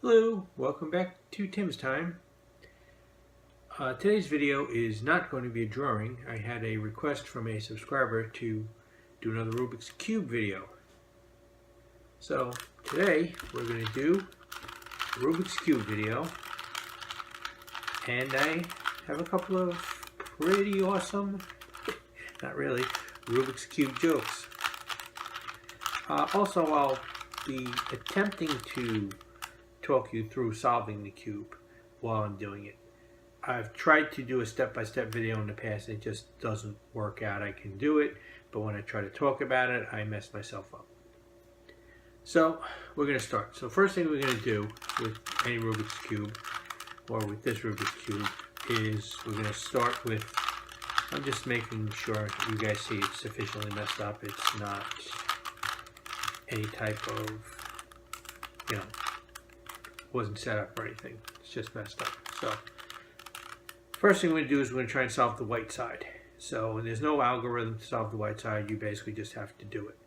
Hello, welcome back to Tim's Time. Today's video is not going to be a drawing. I had a request from a subscriber to do another Rubik's Cube video. So today we're going to do a Rubik's Cube video, and I have a couple of pretty awesome, not really, Rubik's Cube jokes. Also, I'll be attempting to talk you through solving the cube while I'm doing it. I've tried to do a step-by-step video in the past, and it just doesn't work out. I can do it, but when I try to talk about it, I mess myself up. So we're going to start. So first thing we're going to do with any Rubik's Cube, or with this Rubik's Cube, is we're going to start with, I'm just making sure you guys see it's sufficiently messed up. It's not any type of, wasn't set up or anything. It's just messed up. So first thing we're going to do is we're going to try and solve the white side. So there's no algorithm to solve the white side. You basically just have to do it.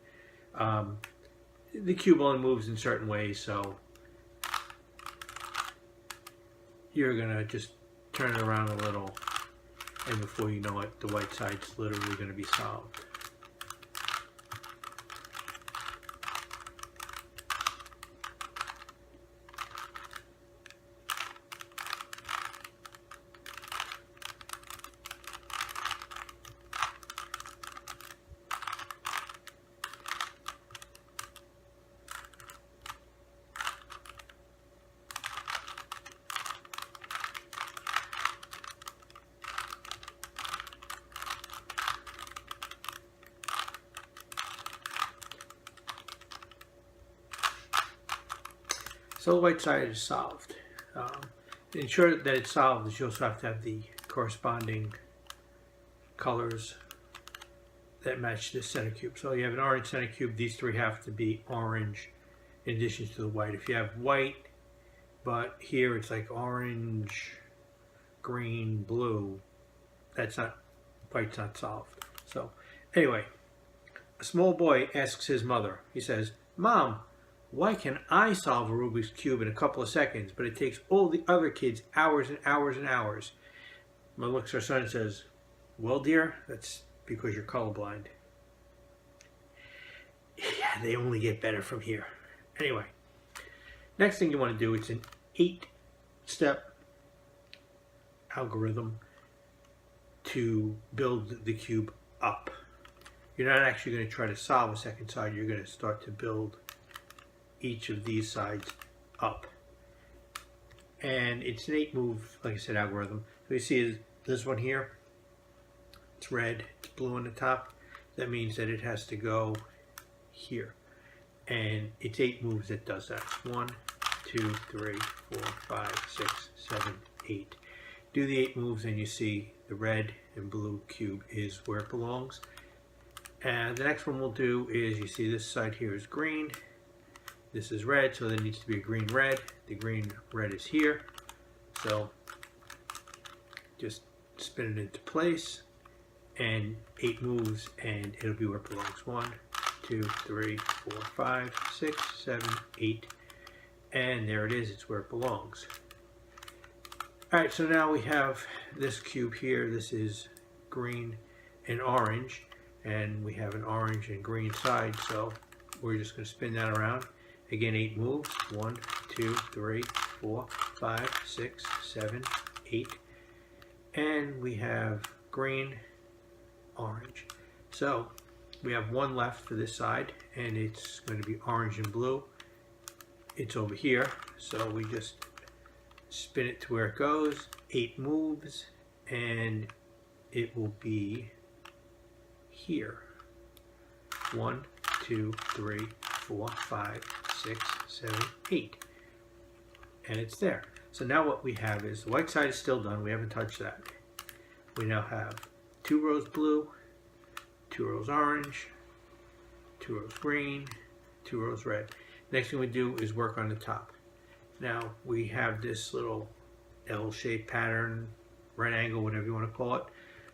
The cube only moves in certain ways, so you're going to just turn it around a little, and before you know it, the white side's literally going to be solved. So the white side is solved. To ensure that it's solved, you also have to have the corresponding colors that match this center cube. So you have an orange center cube. These three have to be orange in addition to the white. If you have white, but here it's like orange, green, blue, that's not, white's not solved. So anyway, a small boy asks his mother, he says, "Mom, why can I solve a Rubik's Cube in a couple of seconds, but it takes all the other kids hours and hours and hours?" Mother looks at her son and says, "Well, dear, that's because you're colorblind." Yeah, they only get better from here. Anyway, next thing you want to do, it's an 8-step algorithm to build the cube up. You're not actually going to try to solve a second side. You're going to start to build each of these sides up, and it's an 8-move, like I said, algorithm. So you see this one here, it's red, it's blue on the top. That means that it has to go here, and it's 8 moves that does that. 1, 2, 3, 4, 5, 6, 7, 8. Do the 8 moves, and you see the red and blue cube is where it belongs. And the next one we'll do is, you see this side here is green, this is red, so there needs to be a green red. The green red is here, so just spin it into place, and 8 moves, and it'll be where it belongs. 1, 2, 3, 4, 5, 6, 7, 8, and there it is. It's where it belongs. Alright, so now we have this cube here. This is green and orange, and we have an orange and green side, so we're just going to spin that around. Again, 8 moves. 1, 2, 3, 4, 5, 6, 7, 8. And we have green, orange. So we have one left for this side, and it's going to be orange and blue. It's over here, so we just spin it to where it goes. 8 moves, and it will be here. 1, 2, 3, 4, 5, 6, 7, 8, and it's there. So now what we have is the white side is still done. We haven't touched that. We now have 2 rows blue, 2 rows orange, 2 rows green, 2 rows red. Next thing we do is work on the top. Now we have this little L-shaped pattern, right angle, whatever you want to call it.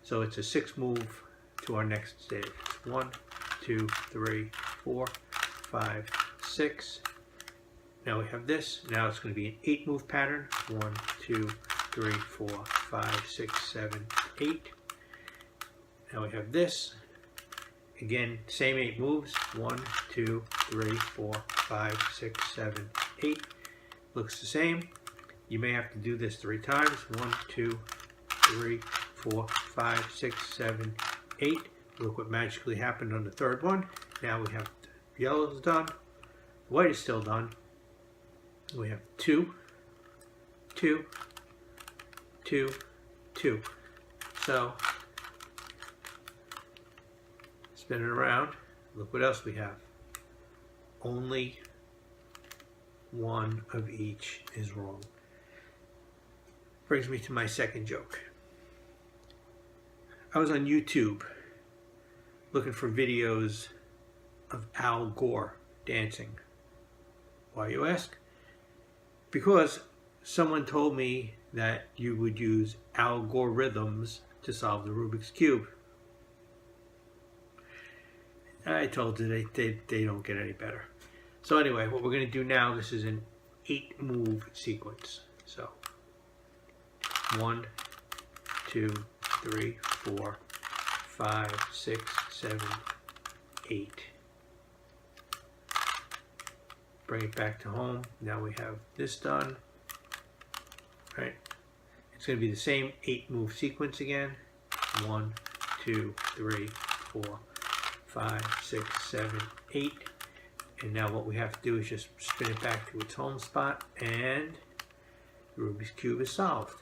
So it's a 6-move to our next stage. 1, 2, 3, 4, 5, 6, Now we have this. Now it's going to be an 8 move pattern. 1, 2, 3, 4, 5, 6, 7, 8. Now we have this. Again, same 8 moves. 1, 2, 3, 4, 5, 6, 7, 8. Looks the same. You may have to do this 3 times. 1, 2, 3, 4, 5, 6, 7, 8. Look what magically happened on the third one. Now we have the yellow is done. The white is still done. We have 2, 2, 2, 2. So, spin it around. Look what else we have. Only one of each is wrong. Brings me to my second joke. I was on YouTube looking for videos of Al Gore dancing. Why, you ask? Because someone told me that you would use algorithms to solve the Rubik's Cube. I told you they don't get any better. So anyway, what we're going to do now, this is an 8 move sequence. So 1, 2, 3, 4, 5, 6, 7, 8. Bring it back to home. Now we have this done. Right? It's going to be the same 8 move sequence again. 1, 2, 3, 4, 5, 6, 7, 8. And now what we have to do is just spin it back to its home spot, and the Rubik's Cube is solved.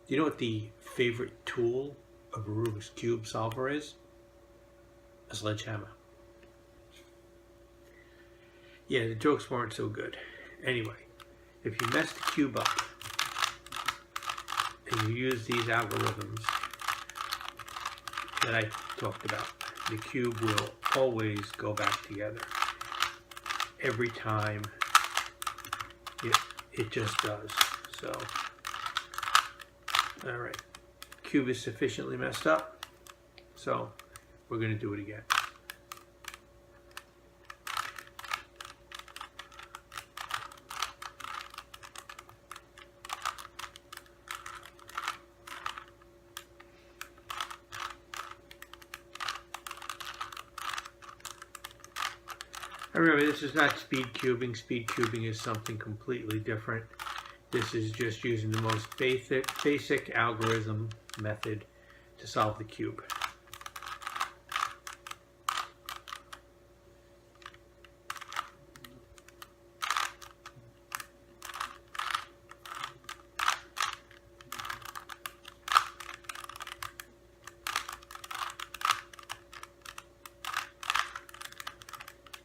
Do you know what the favorite tool of a Rubik's Cube solver is? A sledgehammer. Yeah, the jokes weren't so good. Anyway, if you mess the cube up and you use these algorithms that I talked about, the cube will always go back together. Every time it just does. So, alright. Cube is sufficiently messed up, so we're going to do it again. Remember, this is not speed cubing. Speed cubing is something completely different. This is just using the most basic algorithm method to solve the cube.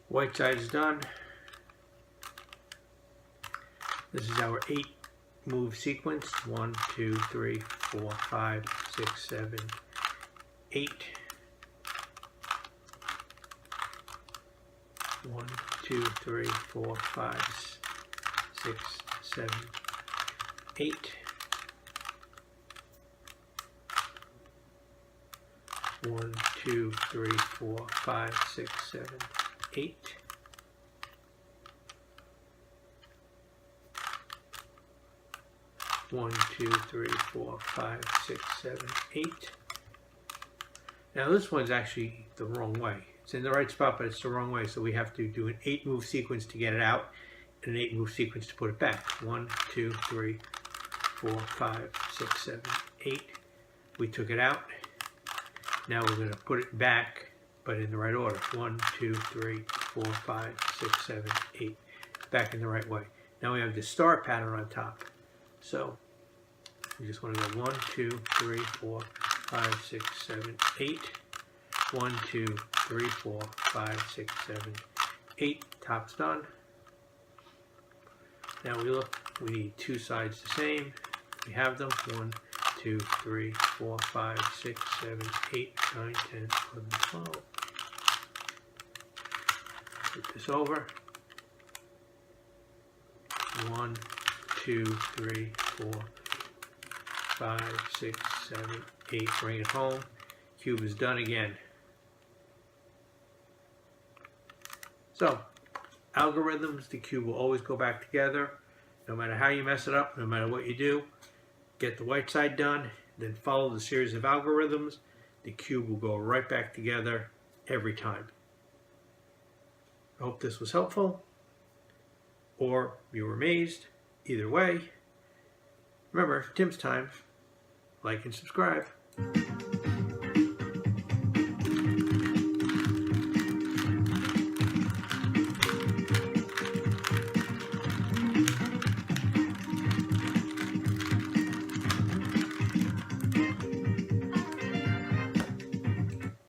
White side is done. This is our 8 move sequence. 1, 2, 3, 4, 5, 6, 7, 8. 1, 2, 3, 4, 5, 6, 7, 8. 1, 2, 3, 4, 5, 6, 7, 8. One, 2, 3, 4, 5, 6, 7, 8. Now this one's actually the wrong way. It's in the right spot, but it's the wrong way. So we have to do an 8 move sequence to get it out, and an 8 move sequence to put it back. 1, 2, 3, 4, 5, 6, 7, 8. We took it out. Now we're going to put it back, but in the right order. 1, 2, 3, 4, 5, 6, 7, 8. Back in the right way. Now we have the star pattern on top. So we just want to go 1, 2, 3, 4, 5, 6, 7, 8. 1, 2, 3, 4, 5, 6, 7, 8. Top's done. Now we look, we need 2 sides the same. We have them. 1, 2, 3, 4, 5, 6, 7, 8, 9, 10, 11, 12. Flip this over. 1, 2, 3, 4, 5, 6, 7, 8. Bring it home. Cube is done again. So, algorithms, the cube will always go back together. No matter how you mess it up, no matter what you do, get the white side done, then follow the series of algorithms. The cube will go right back together every time. I hope this was helpful, or you were amazed. Either way, remember, Tim's time. Like and subscribe.